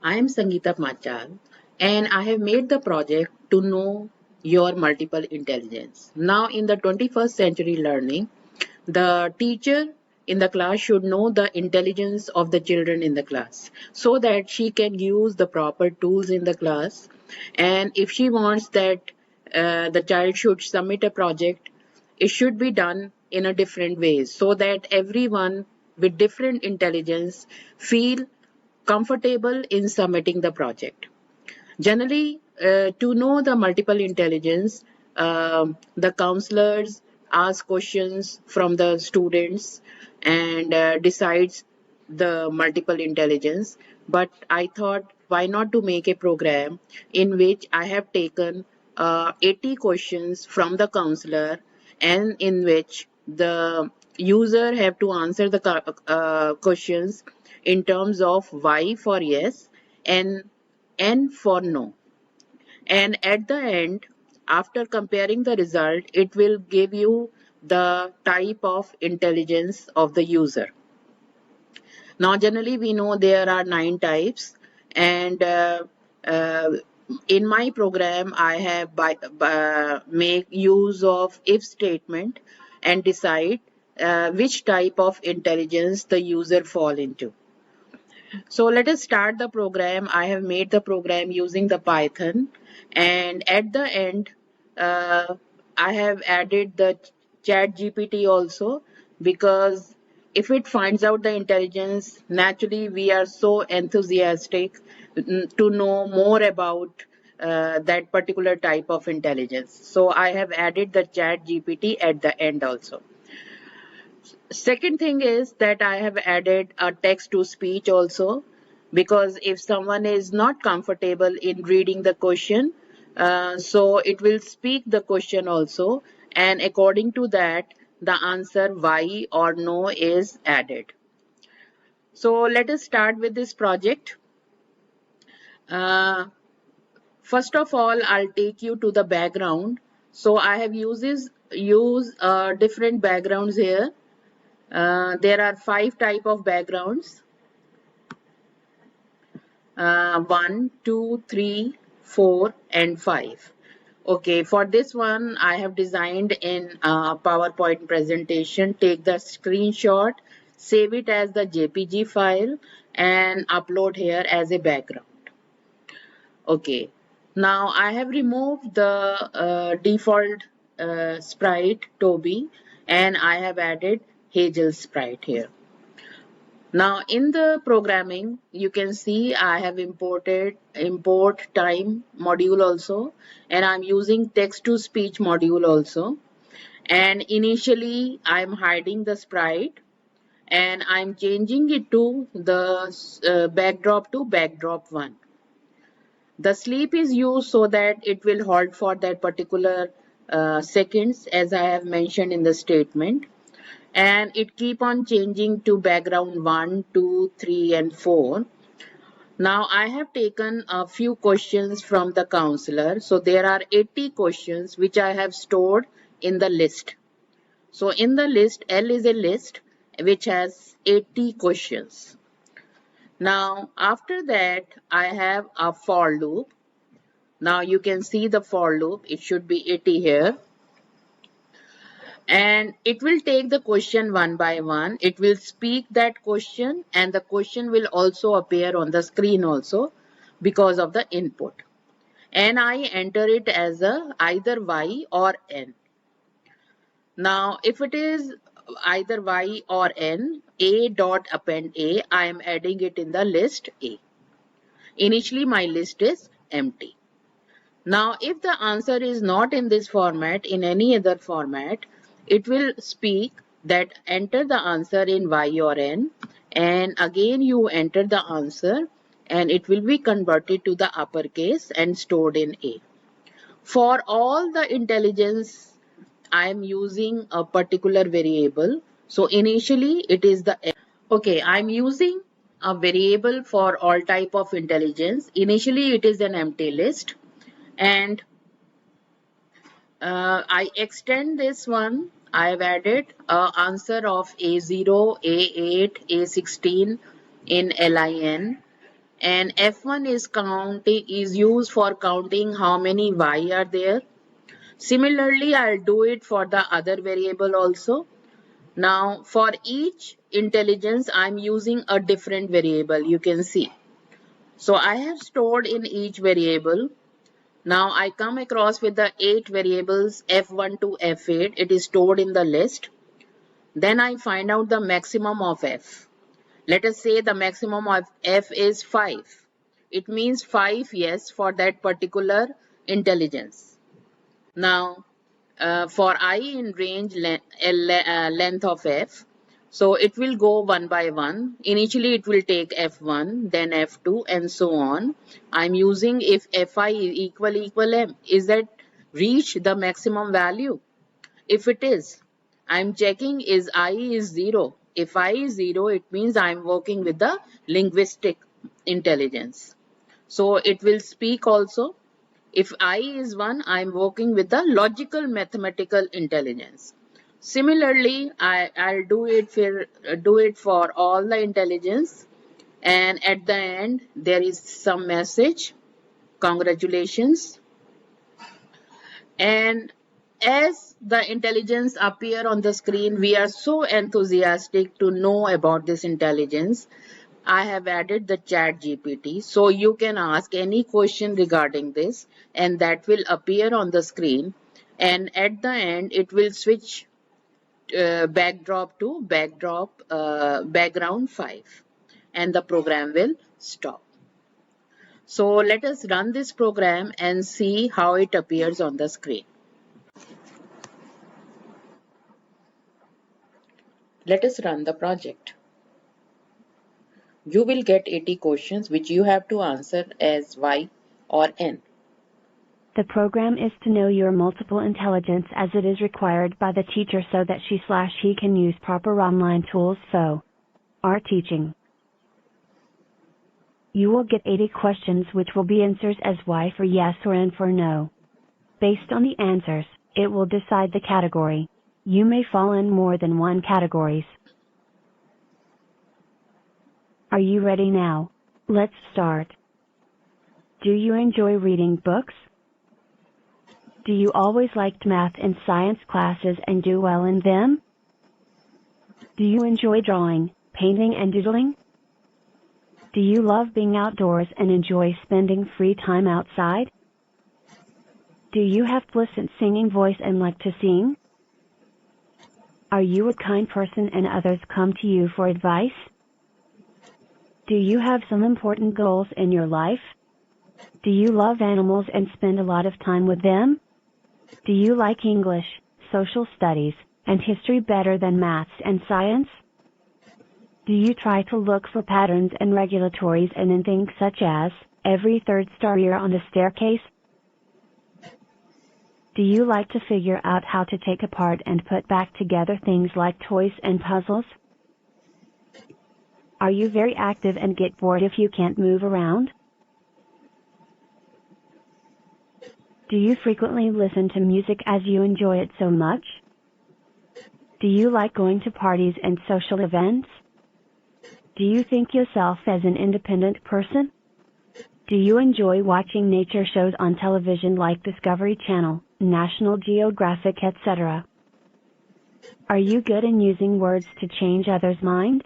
I am Sangeeta Machal and I have made the project to know your multiple intelligence. Now in the 21st century learning, the teacher in the class should know the intelligence of the children in the class so that she can use the proper tools in the class. And if she wants that the child should submit a project, it should be done in a different ways so that everyone with different intelligence feel comfortable in submitting the project. Generally, to know the multiple intelligence, the counselors ask questions from the students and decides the multiple intelligence. But I thought, why not to make a program in which I have taken 80 questions from the counselor and in which the user have to answer the questions in terms of Y for yes and N for no. And at the end, after comparing the result, it will give you the type of intelligence of the user. Now, generally, we know there are 9 types, and uh, in my program, I have make use of if statement and decide which type of intelligence the user fall into. So let us start the program. I have made the program using the Python, and at the end, I have added the ChatGPT also, because if it finds out the intelligence, naturally we are so enthusiastic to know more about that particular type of intelligence. So I have added the ChatGPT at the end also. Second thing is that I have added a text to speech also, because if someone is not comfortable in reading the question, so it will speak the question also, and according to that, the answer Y or no is added. So let us start with this project. Uh, First of all, I'll take you to the background. So I have used different backgrounds here. There are 5 types of backgrounds. 1, 2, 3, 4, and 5. Okay, for this one, I have designed in PowerPoint presentation. Take the screenshot, save it as the JPG file, and upload here as a background. Okay, now I have removed the default sprite Toby, and I have added Hazel sprite here. Now in the programming, you can see I have imported import time module also, and I'm using text to speech module also. And initially I'm hiding the sprite and I'm changing it to the backdrop to backdrop 1. The sleep is used so that it will hold for that particular seconds, as I have mentioned in the statement, and it keep on changing to background 1, 2, 3, and 4. Now I have taken a few questions from the counselor. So there are 80 questions which I have stored in the list. So in the list, L is a list which has 80 questions. Now after that, I have a for loop. Now you can see the for loop. It should be 80 here. And it will take the question one by one. It will speak that question, and the question will also appear on the screen also because of the input. And I enter it as either Y or N. Now if it is either Y or N, A dot append A, I am adding it in the list A. Initially my list is empty. Now, if the answer is not in this format, in any other format, it will speak that enter the answer in Y or N, and again you enter the answer and it will be converted to the uppercase and stored in A. For all the intelligence, I am using a particular variable. So initially it is the okay, I'm using a variable for all type of intelligence. Initially it is an empty list, and I extend this one. I have added answer of A0, A8, A16 in LIN. And F1 is used for counting how many Y are there. Similarly, I'll do it for the other variable also. Now for each intelligence, I'm using a different variable, you can see. So I have stored in each variable. Now I come across with the 8 variables F1 to F8. It is stored in the list. Then I find out the maximum of F. Let us say the maximum of F is 5. It means 5 yes for that particular intelligence. Now for I in range length of F, so it will go one by one. Initially it will take F1, then F2 and so on. I'm using if Fi is equal M. Is that reach the maximum value? If it is, I'm checking is I is 0. If I is 0, it means I'm working with the linguistic intelligence. So it will speak also. If I is 1, I'm working with the logical mathematical intelligence. Similarly, I'll do it for all the intelligence, and at the end there is some message, congratulations. And as the intelligence appear on the screen, we are so enthusiastic to know about this intelligence. I have added the ChatGPT, so you can ask any question regarding this and that will appear on the screen, and at the end it will switch backdrop to background 5 and the program will stop. So let us run this program and see how it appears on the screen. Let us run the project. You will get 80 questions which you have to answer as Y or N. The program is to know your multiple intelligence as it is required by the teacher so that she/he can use proper online tools for our teaching. You will get 80 questions which will be answers as Y for yes or N for no. Based on the answers, it will decide the category. You may fall in more than one categories. Are you ready now? Let's start. Do you enjoy reading books? Do you always liked math and science classes and do well in them? Do you enjoy drawing, painting and doodling? Do you love being outdoors and enjoy spending free time outside? Do you have pleasant singing voice and like to sing? Are you a kind person and others come to you for advice? Do you have some important goals in your life? Do you love animals and spend a lot of time with them? Do you like English, social studies, and history better than maths and science? Do you try to look for patterns and regulatories in things such as every third stair on the staircase? Do you like to figure out how to take apart and put back together things like toys and puzzles? Are you very active and get bored if you can't move around? Do you frequently listen to music as you enjoy it so much? Do you like going to parties and social events? Do you think yourself as an independent person? Do you enjoy watching nature shows on television like Discovery Channel, National Geographic, etc.? Are you good in using words to change others' minds?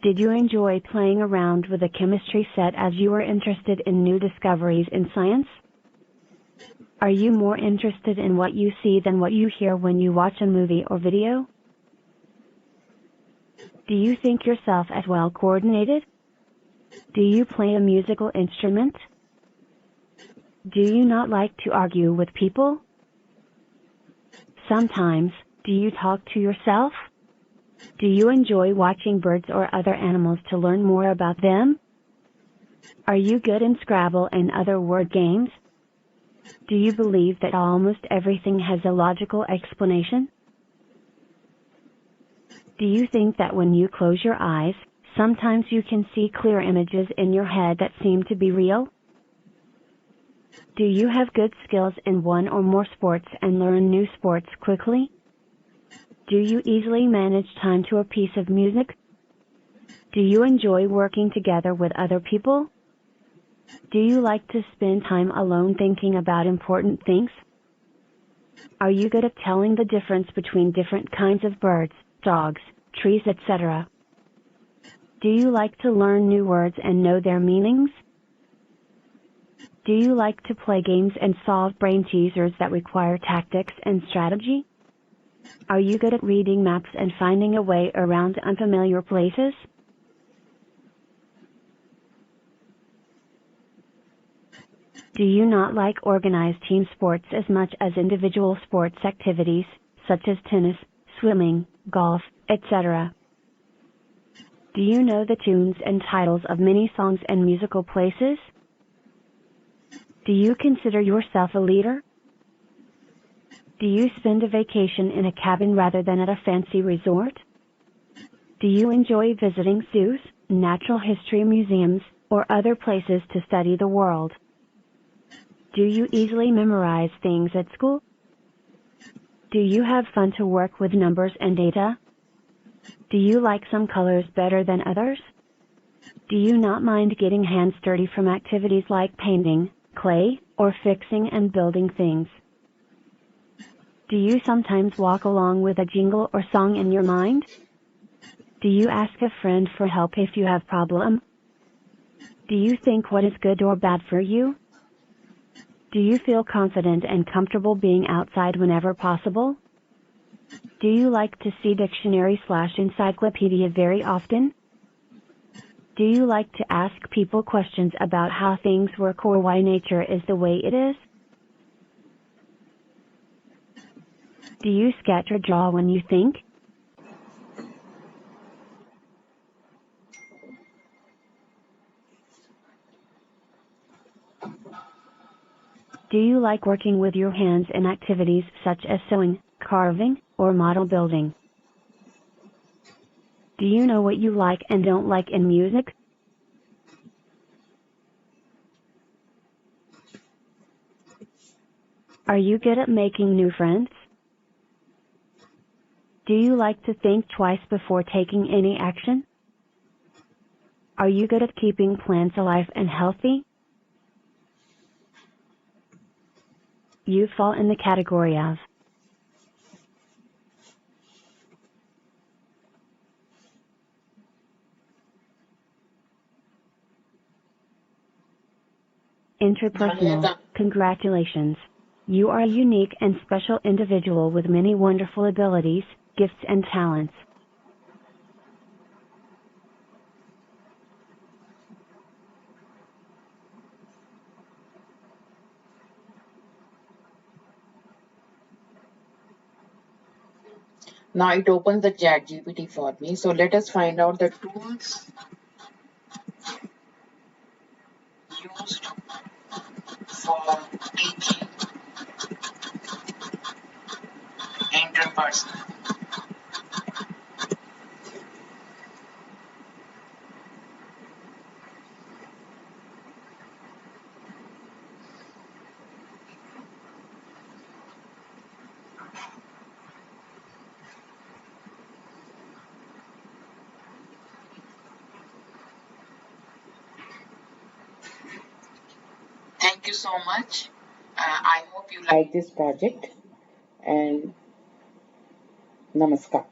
Did you enjoy playing around with a chemistry set as you were interested in new discoveries in science? Are you more interested in what you see than what you hear when you watch a movie or video? Do you think yourself as well coordinated? Do you play a musical instrument? Do you not like to argue with people? Sometimes, do you talk to yourself? Do you enjoy watching birds or other animals to learn more about them? Are you good in Scrabble and other word games? Do you believe that almost everything has a logical explanation? Do you think that when you close your eyes, sometimes you can see clear images in your head that seem to be real? Do you have good skills in one or more sports and learn new sports quickly? Do you easily manage time to a piece of music? Do you enjoy working together with other people? Do you like to spend time alone thinking about important things? Are you good at telling the difference between different kinds of birds, dogs, trees, etc.? Do you like to learn new words and know their meanings? Do you like to play games and solve brain teasers that require tactics and strategy? Are you good at reading maps and finding a way around unfamiliar places? Do you not like organized team sports as much as individual sports activities, such as tennis, swimming, golf, etc.? Do you know the tunes and titles of many songs and musical places? Do you consider yourself a leader? Do you spend a vacation in a cabin rather than at a fancy resort? Do you enjoy visiting zoos, natural history museums, or other places to study the world? Do you easily memorize things at school? Do you have fun to work with numbers and data? Do you like some colors better than others? Do you not mind getting hands dirty from activities like painting, clay, or fixing and building things? Do you sometimes walk along with a jingle or song in your mind? Do you ask a friend for help if you have problem? Do you think what is good or bad for you? Do you feel confident and comfortable being outside whenever possible? Do you like to see dictionary/encyclopedia very often? Do you like to ask people questions about how things work or why nature is the way it is? Do you sketch or draw when you think? Do you like working with your hands in activities such as sewing, carving, or model building? Do you know what you like and don't like in music? Are you good at making new friends? Do you like to think twice before taking any action? Are you good at keeping plants alive and healthy? You fall in the category of interpersonal. Congratulations. You are a unique and special individual with many wonderful abilities, gifts and talents. Now it opens the ChatGPT for me. So let us find out the tools used for teaching interpersonal. Thank you so much. I hope you like this project and namaskar.